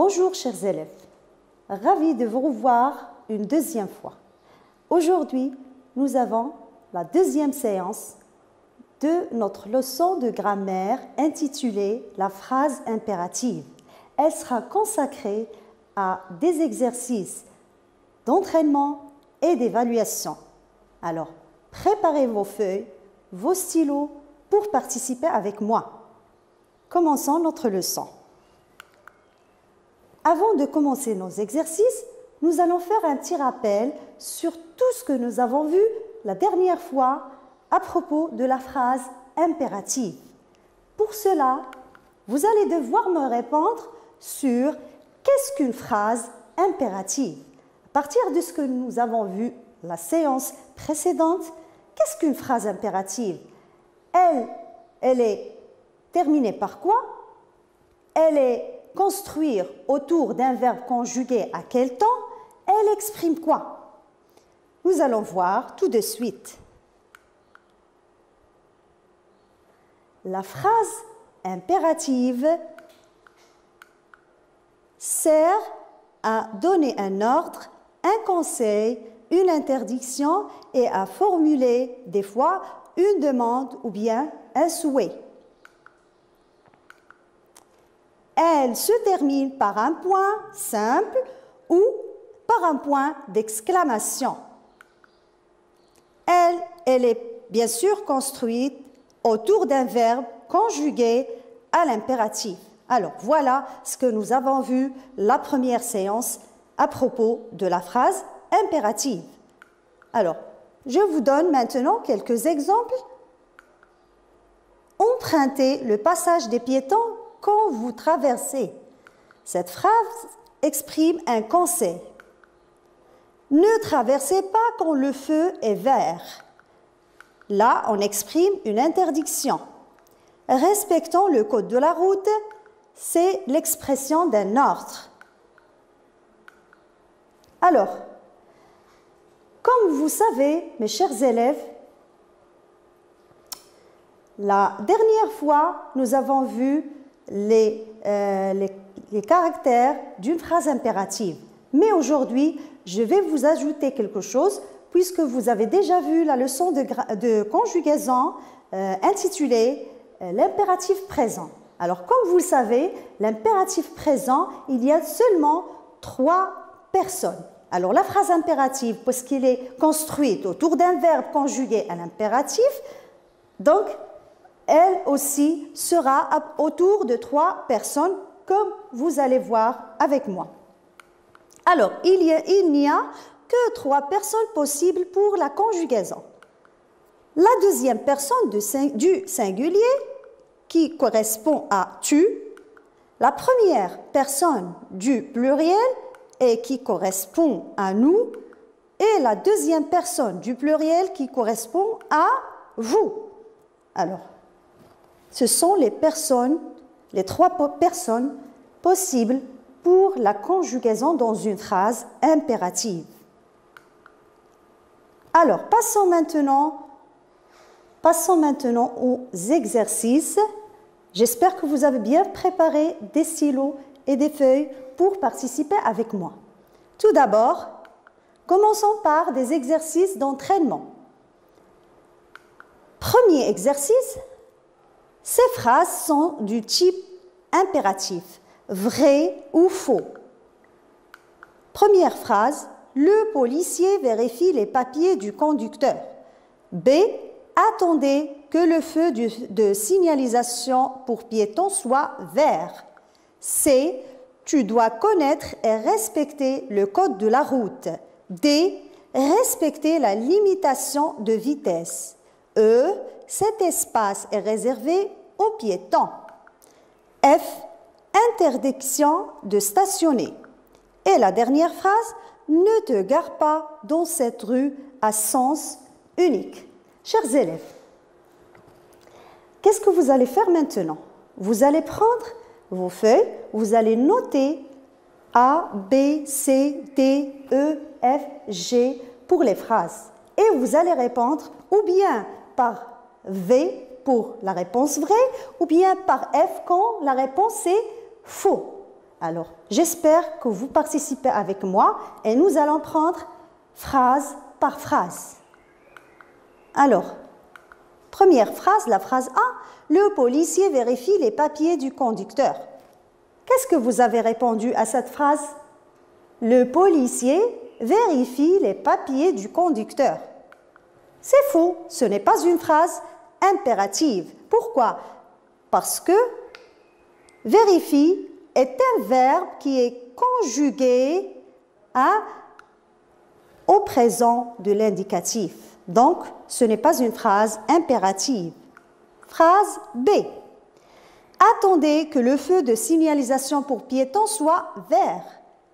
Bonjour chers élèves, ravi de vous revoir une deuxième fois. Aujourd'hui, nous avons la deuxième séance de notre leçon de grammaire intitulée « La phrase impérative ». Elle sera consacrée à des exercices d'entraînement et d'évaluation. Alors, préparez vos feuilles, vos stylos pour participer avec moi. Commençons notre leçon. Avant de commencer nos exercices, nous allons faire un petit rappel sur tout ce que nous avons vu la dernière fois à propos de la phrase impérative. Pour cela, vous allez devoir me répondre sur qu'est-ce qu'une phrase impérative. À partir de ce que nous avons vu la séance précédente, qu'est-ce qu'une phrase impérative? Elle est terminée par quoi? Elle est construire autour d'un verbe conjugué à quel temps? Elle exprime quoi? Nous allons voir tout de suite. La phrase impérative sert à donner un ordre, un conseil, une interdiction et à formuler des fois une demande ou bien un souhait. Elle se termine par un point simple ou par un point d'exclamation. Elle est bien sûr construite autour d'un verbe conjugué à l'impératif. Alors, voilà ce que nous avons vu la première séance à propos de la phrase impérative. Alors, je vous donne maintenant quelques exemples. Empruntez le passage des piétons quand vous traversez. Cette phrase exprime un conseil. Ne traversez pas quand le feu est vert. Là, on exprime une interdiction. Respectons le code de la route, c'est l'expression d'un ordre. Alors, comme vous savez, mes chers élèves, la dernière fois, nous avons vu les caractères d'une phrase impérative. Mais aujourd'hui, je vais vous ajouter quelque chose puisque vous avez déjà vu la leçon de conjugaison intitulée l'impératif présent. Alors, comme vous le savez, l'impératif présent, il y a seulement 3 personnes. Alors, la phrase impérative, puisqu'elle est construite autour d'un verbe conjugué à l'impératif, donc, elle aussi sera autour de 3 personnes, comme vous allez voir avec moi. Alors, il n'y a que 3 personnes possibles pour la conjugaison. La deuxième personne du singulier, qui correspond à tu, la première personne du pluriel et qui correspond à nous, et la deuxième personne du pluriel qui correspond à vous. Alors, ce sont les 3 personnes possibles pour la conjugaison dans une phrase impérative. Alors, passons maintenant aux exercices. J'espère que vous avez bien préparé des stylos et des feuilles pour participer avec moi. Tout d'abord, commençons par des exercices d'entraînement. Premier exercice. Ces phrases sont du type impératif, vrai ou faux. Première phrase, le policier vérifie les papiers du conducteur. B, attendez que le feu de signalisation pour piétons soit vert. C, tu dois connaître et respecter le code de la route. D, respecter la limitation de vitesse. E, cet espace est réservé aux piétons. F, interdiction de stationner. Et la dernière phrase, ne te gare pas dans cette rue à sens unique. Chers élèves, qu'est-ce que vous allez faire maintenant? Vous allez prendre vos feuilles, vous allez noter A, B, C, D, E, F, G pour les phrases. Et vous allez répondre ou bien par V pour la réponse vraie ou bien par F quand la réponse est faux. Alors, j'espère que vous participez avec moi et nous allons prendre phrase par phrase. Alors, première phrase, la phrase A. Le policier vérifie les papiers du conducteur. Qu'est-ce que vous avez répondu à cette phrase? Le policier vérifie les papiers du conducteur. C'est faux, ce n'est pas une phrase impérative. Pourquoi? Parce que vérifie est un verbe qui est conjugué au présent de l'indicatif. Donc, ce n'est pas une phrase impérative. Phrase B. Attendez que le feu de signalisation pour piétons soit vert.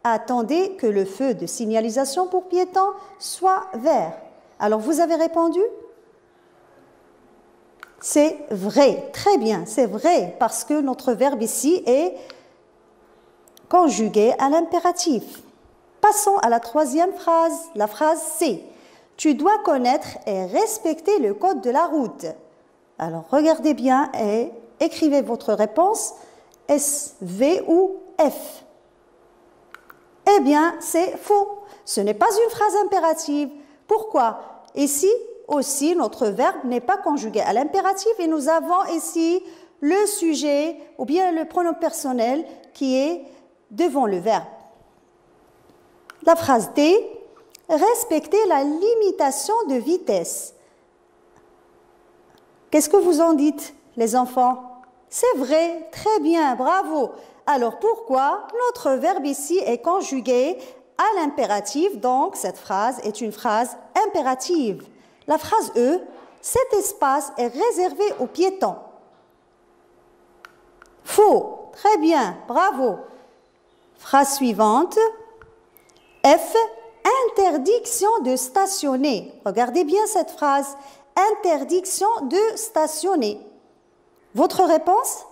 Attendez que le feu de signalisation pour piétons soit vert. Alors, vous avez répondu? C'est vrai, très bien, c'est vrai, parce que notre verbe ici est conjugué à l'impératif. Passons à la troisième phrase, la phrase C. Tu dois connaître et respecter le code de la route. Alors, regardez bien et écrivez votre réponse, S, V ou F. Eh bien, c'est faux. Ce n'est pas une phrase impérative. Pourquoi? Ici aussi, notre verbe n'est pas conjugué à l'impératif et nous avons ici le sujet ou bien le pronom personnel qui est devant le verbe. La phrase D. Respecter la limitation de vitesse. Qu'est-ce que vous en dites, les enfants? C'est vrai, très bien, bravo. Alors pourquoi notre verbe ici est conjugué à l'impératif, donc cette phrase est une phrase impérative. La phrase E, cet espace est réservé aux piétons. Faux, très bien, bravo. Phrase suivante, F, interdiction de stationner. Regardez bien cette phrase, interdiction de stationner. Votre réponse?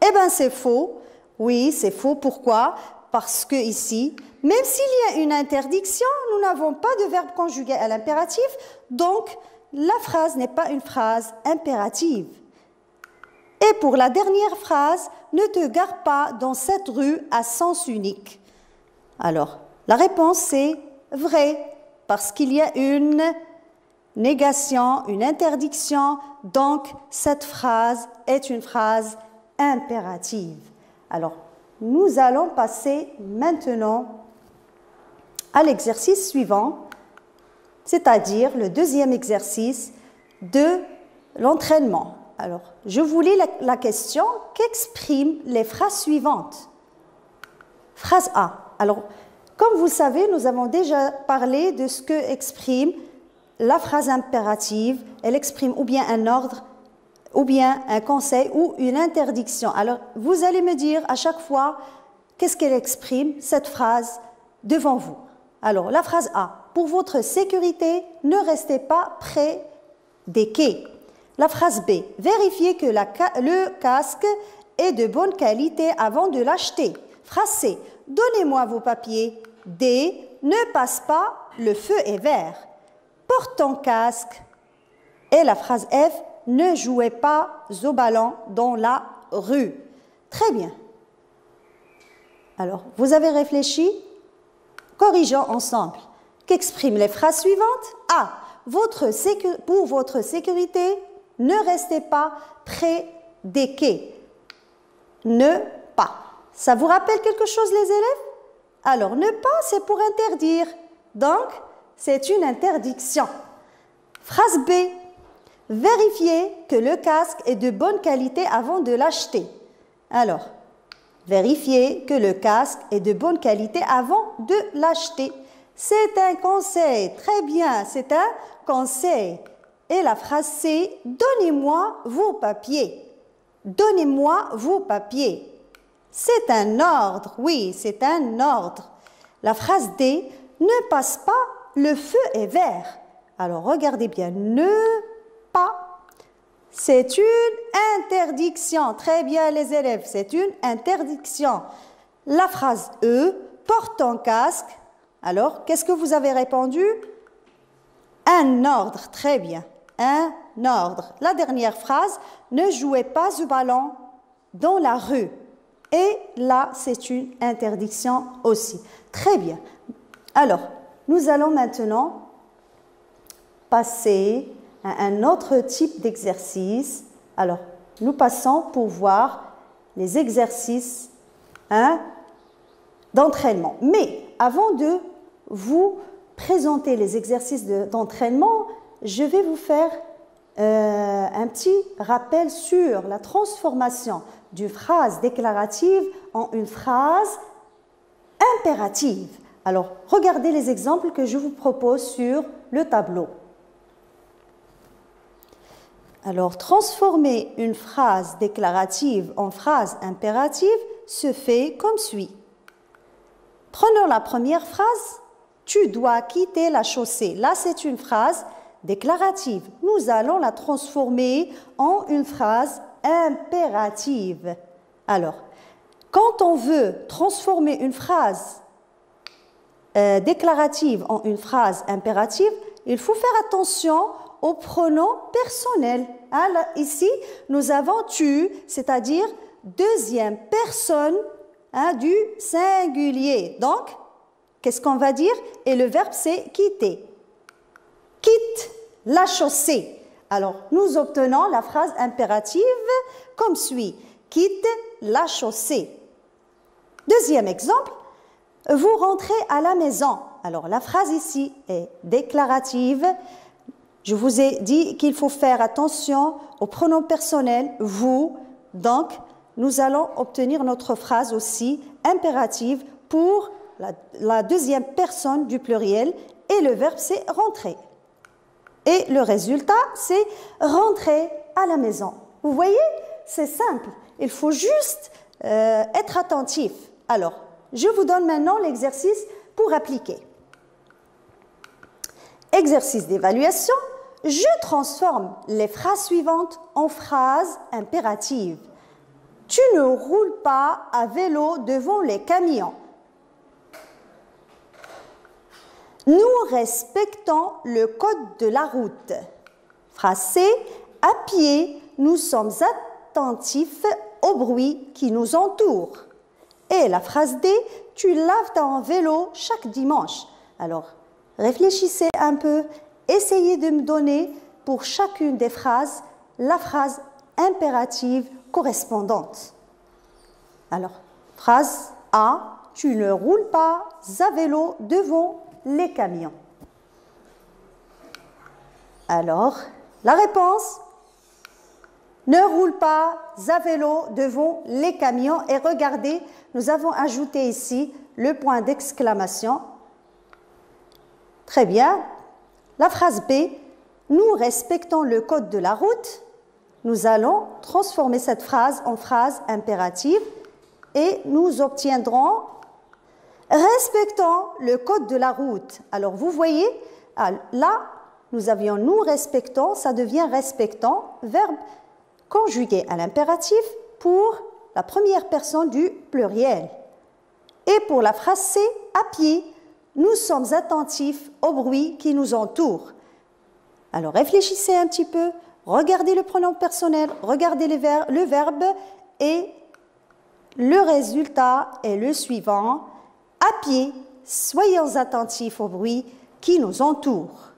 Eh bien, c'est faux. Oui, c'est faux. Pourquoi? Parce que ici, même s'il y a une interdiction, nous n'avons pas de verbe conjugué à l'impératif, donc la phrase n'est pas une phrase impérative. Et pour la dernière phrase, ne te gare pas dans cette rue à sens unique. Alors, la réponse c'est vrai, parce qu'il y a une négation, une interdiction, donc cette phrase est une phrase impérative. Alors, nous allons passer maintenant à l'exercice suivant, c'est-à-dire le deuxième exercice de l'entraînement. Alors, je vous lis la question. Qu'expriment les phrases suivantes? Phrase A. Alors, comme vous savez, nous avons déjà parlé de ce que exprime la phrase impérative. Elle exprime ou bien un ordre, ou bien un conseil, ou une interdiction. Alors, vous allez me dire à chaque fois qu'est-ce qu'elle exprime, cette phrase, devant vous. Alors, la phrase A. Pour votre sécurité, ne restez pas près des quais. La phrase B. Vérifiez que le casque est de bonne qualité avant de l'acheter. Phrase C. Donnez-moi vos papiers. D. Ne passe pas, le feu est vert. Porte ton casque. Et la phrase F. Ne jouez pas au ballon dans la rue. Très bien. Alors, vous avez réfléchi? Corrigeons ensemble. Qu'expriment les phrases suivantes? A. Pour votre sécurité, ne restez pas près des quais. Ne pas. Ça vous rappelle quelque chose, les élèves? Alors, ne pas, c'est pour interdire. Donc, c'est une interdiction. Phrase B. Vérifiez que le casque est de bonne qualité avant de l'acheter. Alors, vérifiez que le casque est de bonne qualité avant de l'acheter. C'est un conseil. Très bien, c'est un conseil. Et la phrase C, donnez-moi vos papiers. Donnez-moi vos papiers. C'est un ordre, oui, c'est un ordre. La phrase D, ne passe pas, le feu est vert. Alors, regardez bien, ne pas. C'est une interdiction. Très bien, les élèves, c'est une interdiction. La phrase E, porte ton casque. Alors, qu'est-ce que vous avez répondu? Un ordre, très bien. Un ordre. La dernière phrase, ne jouez pas au ballon dans la rue. Et là, c'est une interdiction aussi. Très bien. Alors, nous allons maintenant passer à un autre type d'exercice. Alors, nous passons pour voir les exercices d'entraînement. Mais avant de vous présenter les exercices d'entraînement, je vais vous faire un petit rappel sur la transformation d'une phrase déclarative en une phrase impérative. Alors, regardez les exemples que je vous propose sur le tableau. Alors, transformer une phrase déclarative en phrase impérative se fait comme suit. Prenons la première phrase. Tu dois quitter la chaussée. Là, c'est une phrase déclarative. Nous allons la transformer en une phrase impérative. Alors, quand on veut transformer une phrase déclarative en une phrase impérative, il faut faire attention au pronom personnel. Alors, ici, nous avons tu, c'est-à-dire deuxième personne du singulier. Donc, qu'est-ce qu'on va dire? Et le verbe, c'est quitter. Quitte la chaussée. Alors, nous obtenons la phrase impérative comme suit. Quitte la chaussée. Deuxième exemple, vous rentrez à la maison. Alors, la phrase ici est déclarative. Je vous ai dit qu'il faut faire attention au pronom personnel, vous. Donc, nous allons obtenir notre phrase aussi impérative pour la deuxième personne du pluriel et le verbe, c'est rentrer. Et le résultat, c'est rentrer à la maison. Vous voyez, c'est simple. Il faut juste être attentif. Alors, je vous donne maintenant l'exercice pour appliquer. Exercice d'évaluation. Je transforme les phrases suivantes en phrases impératives. Tu ne roules pas à vélo devant les camions. Nous respectons le code de la route. Phrase C. À pied, nous sommes attentifs au bruit qui nous entoure. Et la phrase D. Tu laves ton vélo chaque dimanche. Alors, réfléchissez un peu. Essayez de me donner pour chacune des phrases la phrase impérative correspondante. Alors, phrase A. Tu ne roules pas à vélo devant les camions. Alors, la réponse, ne roule pas à vélo devant les camions. Et regardez, nous avons ajouté ici le point d'exclamation. Très bien. La phrase B, nous respectons le code de la route. Nous allons transformer cette phrase en phrase impérative et nous obtiendrons respectons le code de la route. Alors, vous voyez, là, nous avions nous respectons, ça devient respectons, verbe conjugué à l'impératif pour la première personne du pluriel. Et pour la phrase C, à pied, nous sommes attentifs au bruit qui nous entoure. Alors, réfléchissez un petit peu, regardez le pronom personnel, regardez le verbe et le résultat est le suivant. À pied, soyons attentifs au bruit qui nous entoure.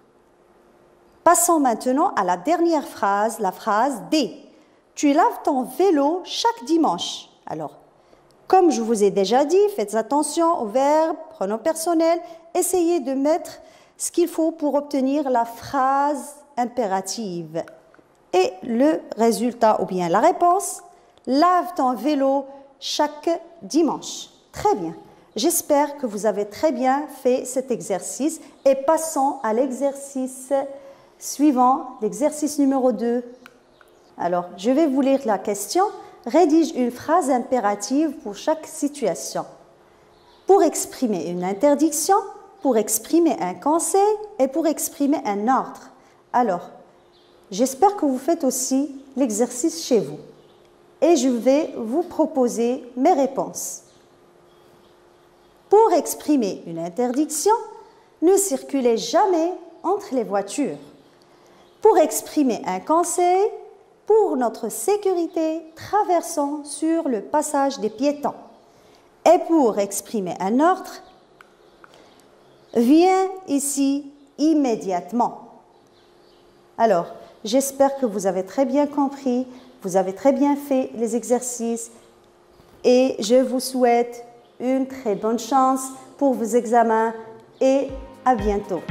Passons maintenant à la dernière phrase, la phrase D. Tu laves ton vélo chaque dimanche. Alors, comme je vous ai déjà dit, faites attention au verbe, pronom personnel, essayez de mettre ce qu'il faut pour obtenir la phrase impérative. Et le résultat, ou bien la réponse, lave ton vélo chaque dimanche. Très bien. J'espère que vous avez très bien fait cet exercice et passons à l'exercice suivant, l'exercice numéro 2. Alors, je vais vous lire la question. Rédige une phrase impérative pour chaque situation. Pour exprimer une interdiction, pour exprimer un conseil et pour exprimer un ordre. Alors, j'espère que vous faites aussi l'exercice chez vous. Et je vais vous proposer mes réponses. Pour exprimer une interdiction, ne circulez jamais entre les voitures. Pour exprimer un conseil, pour notre sécurité, traversons sur le passage des piétons. Et pour exprimer un ordre, viens ici immédiatement. Alors, j'espère que vous avez très bien compris, vous avez très bien fait les exercices et je vous souhaite une très bonne chance pour vos examens et à bientôt.